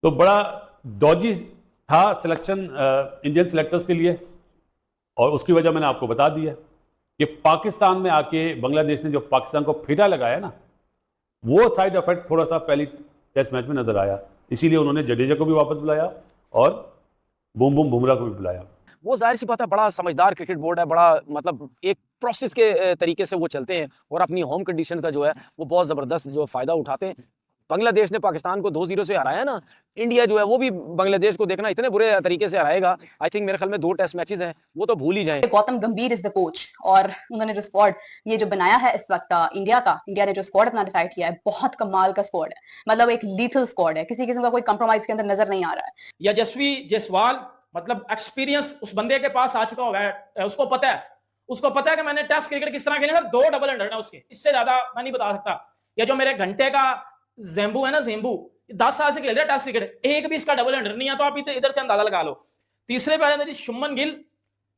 तो बड़ा डॉजी था सिलेक्शन इंडियन सिलेक्टर्स के लिए, और उसकी वजह मैंने आपको बता दी है कि पाकिस्तान में आके बांग्लादेश ने जो पाकिस्तान को फेटा लगाया ना, वो साइड इफेक्ट थोड़ा सा पहली टेस्ट मैच में नजर आया। इसीलिए उन्होंने जडेजा को भी वापस बुलाया और बूम बूम बुमराह को भी बुलाया। वो जाहिर सी बात है, बड़ा समझदार क्रिकेट बोर्ड है, बड़ा मतलब एक प्रोसेस के तरीके से वो चलते हैं और अपनी होम कंडीशन का जो है वो बहुत जबरदस्त जो फायदा उठाते हैं। बांग्लादेश ने पाकिस्तान को 2-0 से हराया ना, इंडिया जो है वो भी बांग्लादेश को देखना इतने बुरे तरीके से हराएगा। आई थिंक मेरे ख्याल में 2 टेस्ट मैचेस हैं, वो तो भूल ही जाएं। गौतम गंभीर इज द कोच, और उन्होंने जो स्क्वाड ये जो बनाया है इस वक्त इंडिया ने जो स्क्वाड अपना डिसाइड किया है, बहुत कमाल का स्क्वाड है। मतलब एक लीथल स्क्वाड है, किसी किस्म का कोई कंप्रोमाइज के अंदर नजर नहीं आ रहा है। यशस्वी जायसवाल मतलब एक्सपीरियंस उस बंदे के पास आ चुका है, उसको पता है कि मैंने टेस्ट क्रिकेट किस तरह खेले। 2 डबल 100 है उसके, इससे ज्यादा मैं नहीं बता सकता। या जो मेरे घंटे का जेम्बू है ना, जेम्बू 10 साल से खेल रहा है टेस्ट क्रिकेट, एक भी इसका डबल 100 नहीं है, तो आप इधर से अंदाजा लगा लो। तीसरे पे आ जाते शुभमन गिल,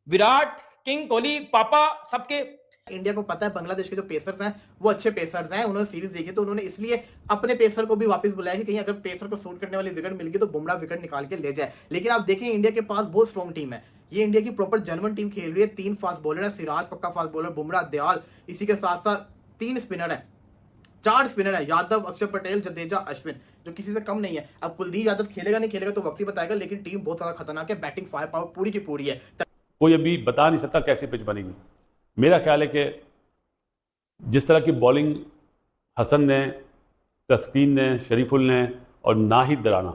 विराट, किंग कोहली, पापा, सबके। इंडिया को पता है बांग्लादेश के जो पेसर्स हैं वो अच्छे पेसर्स हैं, उन्होंने सीरीज देखी तो उन्होंने इसलिए अपने पेसर को भी वापस बुलाया कि कहीं अगर पेसर को सूट करने वाली विकेट मिल गई तो बुमराह विकेट निकाल के ले जाए। लेकिन आप देखें इंडिया के पास बहुत स्ट्रॉन्ग टीम है, ये इंडिया की प्रॉपर जर्मन टीम खेल रही है। 3 फास्ट बॉलर है, सिराज पक्का फास्ट बॉलर, बुमराह, दयाल, इसी के साथ साथ 3 स्पिनर है, 4 स्पिनर है, यादव, अक्षर पटेल, जडेजा, अश्विन, जो किसी से कम नहीं है। अब कुलदीप यादव खेलेगा नहीं खेलेगा तो वक्त ही बताएगा, लेकिन टीम बहुत ज्यादा खतरनाक है, बैटिंग फायर पावर पूरी की पूरी है। कोई अभी बता नहीं सकता कैसी पिच बनेगी। मेरा ख्याल है कि जिस तरह की बॉलिंग हसन ने, तस्कीन ने, शरीफुल ने और नाहिद दराना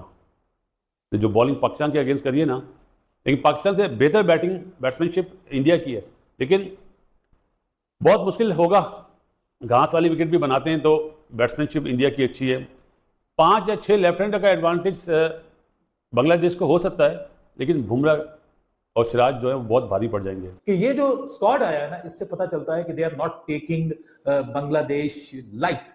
ने जो बॉलिंग पाकिस्तान के अगेंस्ट करी है ना, लेकिन पाकिस्तान से बेहतर बैट्समैनशिप इंडिया की है, लेकिन बहुत मुश्किल होगा। घास वाली विकेट भी बनाते हैं तो बैट्समैनशिप इंडिया की अच्छी है। 5 या 6 लेफ्ट हैंडर का एडवांटेज बांग्लादेश को हो सकता है, लेकिन बुमराह और सिराज जो है वो बहुत भारी पड़ जाएंगे। कि ये जो स्क्वाड आया है ना, इससे पता चलता है कि they are not taking Bangladesh light,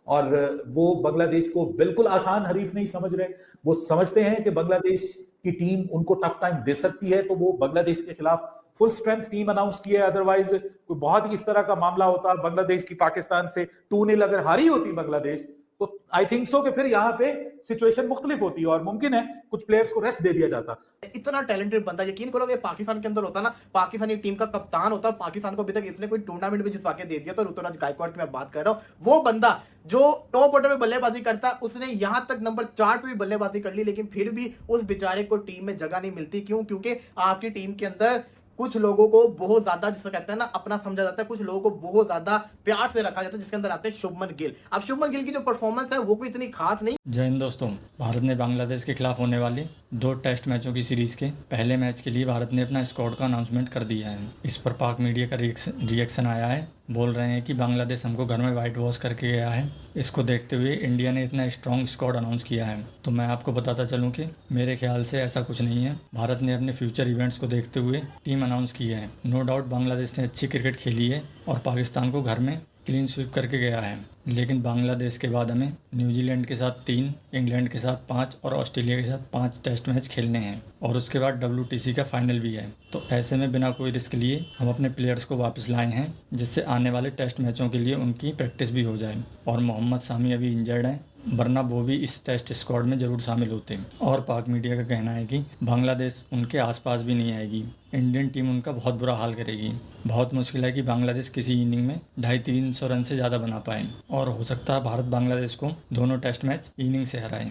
और वो बांग्लादेश को बिल्कुल आसान हरीफ नहीं समझ रहे। वो समझते हैं कि बांग्लादेश की टीम उनको टफ टाइम दे सकती है, तो वो बांग्लादेश के खिलाफ फुल स्ट्रेंथ टीम अनाउंस की है। अदरवाइज कोई बहुत ही इस तरह का मामला होता बांग्लादेश की पाकिस्तान से 2-0 अगर हारी होती बांग्लादेश, तो आई थिंक सो कि फिर यहाँ पे सिचुएशन मुख्तलिफ होती है और मुमकिन है कुछ प्लेयर्स को रेस्ट दे दिया जाता। इतना टैलेंटेड बंदा, यकीन करो ये पाकिस्तान के अंदर होता ना, पाकिस्तानी टीम का कप्तान होता, पाकिस्तान को अभी तक इसने कोई टूर्नामेंट भी जितवा के दे दिया। तो ऋतुराज गायकवाड़ की मैं बात कर रहा हूँ, वो बंदा जो टॉप ऑर्डर में बल्लेबाजी करता, उसने यहां तक नंबर 4 पे भी बल्लेबाजी कर ली, लेकिन फिर भी उस बेचारे को टीम में जगह नहीं मिलती। क्यों? क्योंकि आपकी टीम के अंदर कुछ लोगों को बहुत ज्यादा, जिसे कहते हैं ना, अपना समझा जाता है, कुछ लोगों को बहुत ज्यादा प्यार से रखा जाता है, जिसके अंदर आते हैं शुभमन गिल। अब शुभमन गिल की जो परफॉर्मेंस है वो कोई इतनी खास नहीं। जय हिंद दोस्तों, भारत ने बांग्लादेश के खिलाफ होने वाली 2 टेस्ट मैचों की सीरीज के पहले मैच के लिए भारत ने अपना स्क्वाड का अनाउंसमेंट कर दिया है। इस पर पाक मीडिया का रिएक्शन आया है। बोल रहे हैं कि बांग्लादेश हमको घर में वाइट वॉश करके गया है। इसको देखते हुए इंडिया ने इतना स्ट्रॉन्ग स्क्वाड अनाउंस किया है। तो मैं आपको बताता चलूं कि मेरे ख्याल से ऐसा कुछ नहीं है। भारत ने अपने फ्यूचर इवेंट्स को देखते हुए टीम अनाउंस की है। नो डाउट बांग्लादेश ने अच्छी क्रिकेट खेली है और पाकिस्तान को घर में क्लीन स्वीप करके गया है, लेकिन बांग्लादेश के बाद हमें न्यूजीलैंड के साथ 3, इंग्लैंड के साथ 5 और ऑस्ट्रेलिया के साथ 5 टेस्ट मैच खेलने हैं, और उसके बाद WTC का फाइनल भी है। तो ऐसे में बिना कोई रिस्क लिए हम अपने प्लेयर्स को वापस लाए हैं, जिससे आने वाले टेस्ट मैचों के लिए उनकी प्रैक्टिस भी हो जाए। और मोहम्मद सामी अभी इंजर्ड हैं, वरना वो भी इस टेस्ट स्क्वाड में जरूर शामिल होते। और पाक मीडिया का कहना है कि बांग्लादेश उनके आसपास भी नहीं आएगी, इंडियन टीम उनका बहुत बुरा हाल करेगी। बहुत मुश्किल है कि बांग्लादेश किसी इनिंग में 250-300 रन से ज़्यादा बना पाए, और हो सकता है भारत बांग्लादेश को दोनों टेस्ट मैच इनिंग से हराए।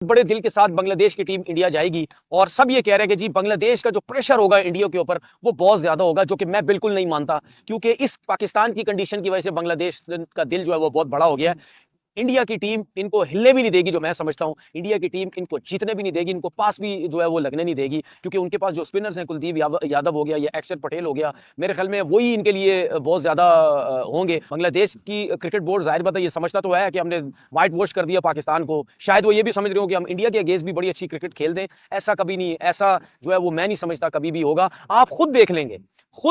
बड़े दिल के साथ बांग्लादेश की टीम इंडिया जाएगी, और सब ये कह रहे हैं कि जी बांग्लादेश का जो प्रेशर होगा इंडिया के ऊपर वो बहुत ज्यादा होगा, जो कि मैं बिल्कुल नहीं मानता। क्योंकि इस पाकिस्तान की कंडीशन की वजह से बांग्लादेश का दिल जो है वो बहुत बड़ा हो गया है। इंडिया की टीम इनको हिलने भी नहीं देगी, जो मैं समझता हूं। इंडिया की टीम इनको जीतने भी नहीं देगी, इनको पास भी जो है वो लगने नहीं देगी, क्योंकि उनके पास जो स्पिनर्स हैं, कुलदीप यादव हो गया या अक्षर पटेल हो गया, मेरे ख्याल में वही इनके लिए बहुत ज्यादा होंगे। बांग्लादेश की क्रिकेट बोर्ड जाहिर बात है ये समझता तो है कि हमने वाइट वॉश कर दिया पाकिस्तान को। शायद वो ये भी समझ रहे हो कि हम इंडिया के अगेंस्ट भी बड़ी अच्छी क्रिकेट खेल दें। ऐसा कभी नहीं, ऐसा जो है वो मैं नहीं समझता कभी भी होगा। आप खुद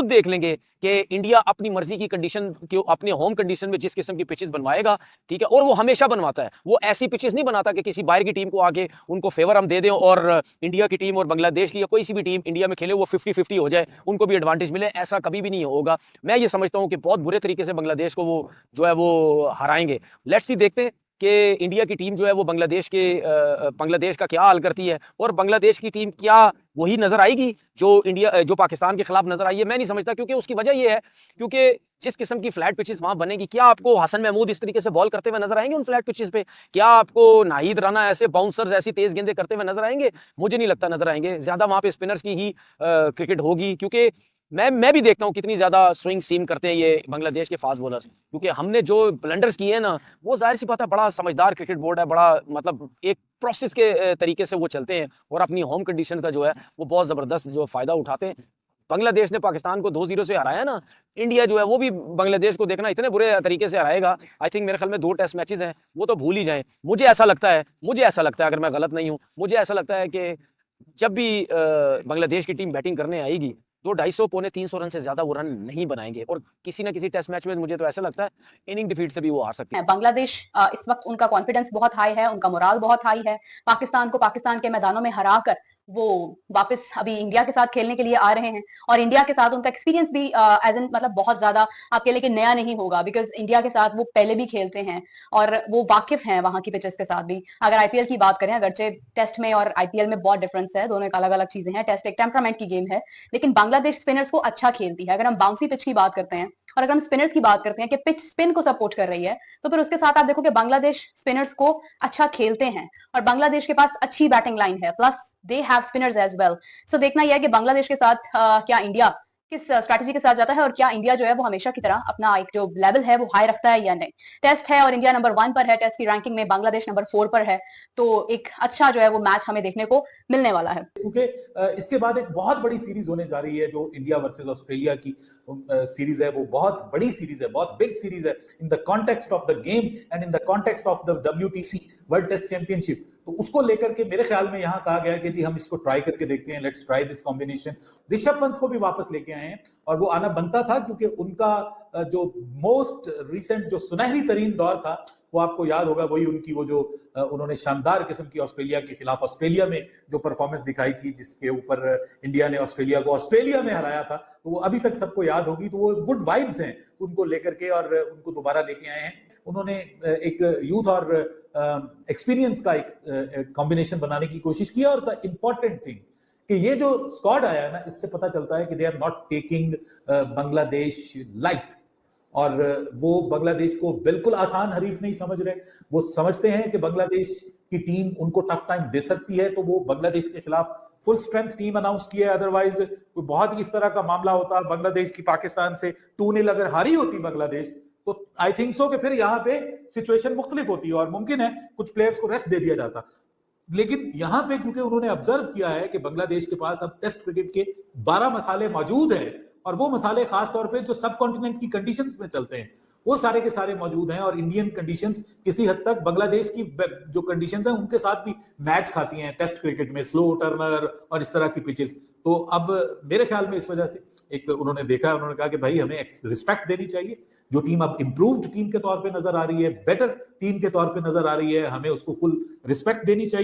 देख लेंगे कि इंडिया अपनी मर्जी की कंडीशन के अपने होम कंडीशन में जिस किस्म की पिचेस बनवाएगा, ठीक है, और वो हमेशा बनवाता है। वो ऐसी पिचेस नहीं बनाता कि किसी बाहर की टीम को आके उनको फेवर हम दे दें और इंडिया की टीम और बांग्लादेश की या कोई सी भी टीम इंडिया में खेले वो 50-50 हो जाए, उनको भी एडवांटेज मिले। ऐसा कभी भी नहीं होगा। मैं ये समझता हूं कि बहुत बुरे तरीके से बांग्लादेश को वो जो है वो हराएंगे। लेट्स सी, देखते हैं कि इंडिया की टीम जो है वो बांग्लादेश का क्या हाल करती है, और बांग्लादेश की टीम क्या वही नजर आएगी जो पाकिस्तान के खिलाफ नजर आई है। मैं नहीं समझता, क्योंकि उसकी वजह ये है क्योंकि जिस किस्म की फ्लैट पिचेस वहां बनेगी, क्या आपको हसन महमूद इस तरीके से बॉल करते हुए नजर आएंगे उन फ्लैट पिचेस पे? क्या आपको नाहिद राना ऐसे बाउंसर्स ऐसी तेज गेंदें करते हुए नजर आएंगे? मुझे नहीं लगता नजर आएंगे। ज्यादा वहां पे स्पिनर्स की ही क्रिकेट होगी, क्योंकि मैं भी देखता हूँ कितनी ज्यादा स्विंग सीम करते हैं ये बांग्लादेश के फास्ट बॉलर्स, क्योंकि हमने जो ब्लंडर्स किए हैं ना, वो जाहिर सी बात है, बड़ा समझदार क्रिकेट बोर्ड है, बड़ा मतलब एक प्रोसेस के तरीके से वो चलते हैं, और अपनी होम कंडीशन का जो है वो बहुत जबरदस्त जो फायदा उठाते हैं। बांग्लादेश ने पाकिस्तान को 2-0 से हराया ना, इंडिया जो है वो भी बांग्लादेश को देखना इतने बुरे तरीके से हराएगा। आई थिंक मेरे ख्याल में 2 टेस्ट मैचेस हैं, वो तो भूल ही जाएं। मुझे ऐसा लगता है, अगर मैं गलत नहीं हूं, मुझे ऐसा लगता है कि जब भी बांग्लादेश की टीम बैटिंग करने आएगी तो 250 पौने 300 रन से ज्यादा वो रन नहीं बनाएंगे, और किसी ना किसी टेस्ट मैच में मुझे तो ऐसा लगता है इनिंग डिफीट से भी वो हार सकते हैं। बांग्लादेश इस वक्त उनका कॉन्फिडेंस बहुत हाई है, उनका मोराल बहुत हाई है। पाकिस्तान को पाकिस्तान के मैदानों में हराकर वो वापस अभी इंडिया के साथ खेलने के लिए आ रहे हैं, और इंडिया के साथ उनका एक्सपीरियंस भी एज एन मतलब बहुत ज्यादा आपके लिए नया नहीं होगा, बिकॉज इंडिया के साथ वो पहले भी खेलते हैं और वो वाकिफ हैं वहां की पिचेस के साथ भी। अगर आईपीएल की बात करें, अगरचे टेस्ट में और आईपीएल में बहुत डिफरेंस है, दोनों एक अलग अलग चीजें हैं। टेस्ट एक टेम्परामेंट की गेम है, लेकिन बांग्लादेश स्पिनर्स को अच्छा खेलती है। अगर हम बाउंसी पिच की बात करते हैं और अगर हम स्पिनर्स की बात करते हैं कि पिच स्पिन को सपोर्ट कर रही है, तो फिर उसके साथ आप देखो कि बांग्लादेश स्पिनर्स को अच्छा खेलते हैं, और बांग्लादेश के पास अच्छी बैटिंग लाइन है, plus they have spinners as well. So देखना यह है कि बांग्लादेश के साथ क्या इंडिया किस स्ट्रैटेजी के साथ जाता है, और क्या इंडिया जो है वो हमेशा की तरह अपना एक जो लेवल है वो हाई रखता है या नहीं। टेस्ट है और इंडिया नंबर 1 पर है, टेस्ट की रैंकिंग में बांग्लादेश नंबर 4 पर है, तो एक अच्छा जो है वो मैच हमें देखने को मिलने वाला है। क्योंकि इसके बाद एक बहुत बड़ी सीरीज होने जा रही है, जो इंडिया वर्सेस ऑस्ट्रेलिया की सीरीज है, वो बहुत बड़ी सीरीज है, बहुत बिग सीरीज है in the context of the game and in the context of the WTC world test championship. तो उसको लेकर के मेरे ख्याल में यहाँ कहा गया कि जी हम इसको ट्राई करके देखते हैं, let's try this combination. Rishabh Pant को भी वापस लेके आए हैं, और वो आना बनता था, क्योंकि उनका जो मोस्ट रिसेंट जो सुनहरी तरीन दौर था, वो आपको याद होगा, वही उनकी वो जो उन्होंने शानदार किस्म की ऑस्ट्रेलिया के खिलाफ ऑस्ट्रेलिया में जो परफॉर्मेंस दिखाई थी, जिसके ऊपर इंडिया ने ऑस्ट्रेलिया को ऑस्ट्रेलिया में हराया था, तो वो अभी तक सबको याद होगी। तो वो गुड वाइब्स हैं उनको लेकर के, और उनको दोबारा लेके आए हैं। उन्होंने एक यूथ और एक्सपीरियंस का एक कॉम्बिनेशन बनाने की कोशिश की, और द इम्पोर्टेंट थिंग कि ये जो स्क्वाड आया है ना, इससे पता चलता है कि they are not taking Bangladesh light, और वो बांग्लादेश को बिल्कुल आसान हरीफ नहीं समझ रहे। वो समझते हैं कि बांग्लादेश की टीम उनको टफ टाइम दे सकती है, तो वो बांग्लादेश के खिलाफ फुल स्ट्रेंथ टीम अनाउंस किया है। अदरवाइज कोई बहुत ही इस तरह का मामला होता, बांग्लादेश की पाकिस्तान से 2-0 अगर हारी होती बांग्लादेश, तो आई थिंक सो कि फिर यहाँ पे सिचुएशन मुख्तलिफ होती है, और मुमकिन है कुछ प्लेयर्स को रेस्ट दे दिया जाता। लेकिन यहाँ पे क्योंकि उन्होंने ऑब्जर्व किया है कि बांग्लादेश के पास अब टेस्ट क्रिकेट के 12 मसाले मौजूद हैं, और वो मसाले खास तौर पे जो सब कॉन्टिनेंट की कंडीशंस में चलते हैं, वो सारे के सारे मौजूद हैं, और इंडियन कंडीशंस किसी हद तक बांग्लादेश की जो कंडीशंस हैं उनके साथ भी मैच खाती हैं टेस्ट क्रिकेट में, स्लो टर्नर और इस तरह की पिचेस। तो अब मेरे ख्याल में इस वजह से एक उन्होंने देखा, उन्होंने कहा कि भाई हमें रिस्पेक्ट देनी चाहिए, जो टीम अब इंप्रूव्ड टीम के तौर पे नजर आ रही है, बेटर टीम के तौर पे नजर आ रही है, हमें उसको फुल रिस्पेक्ट देनी चाहिए।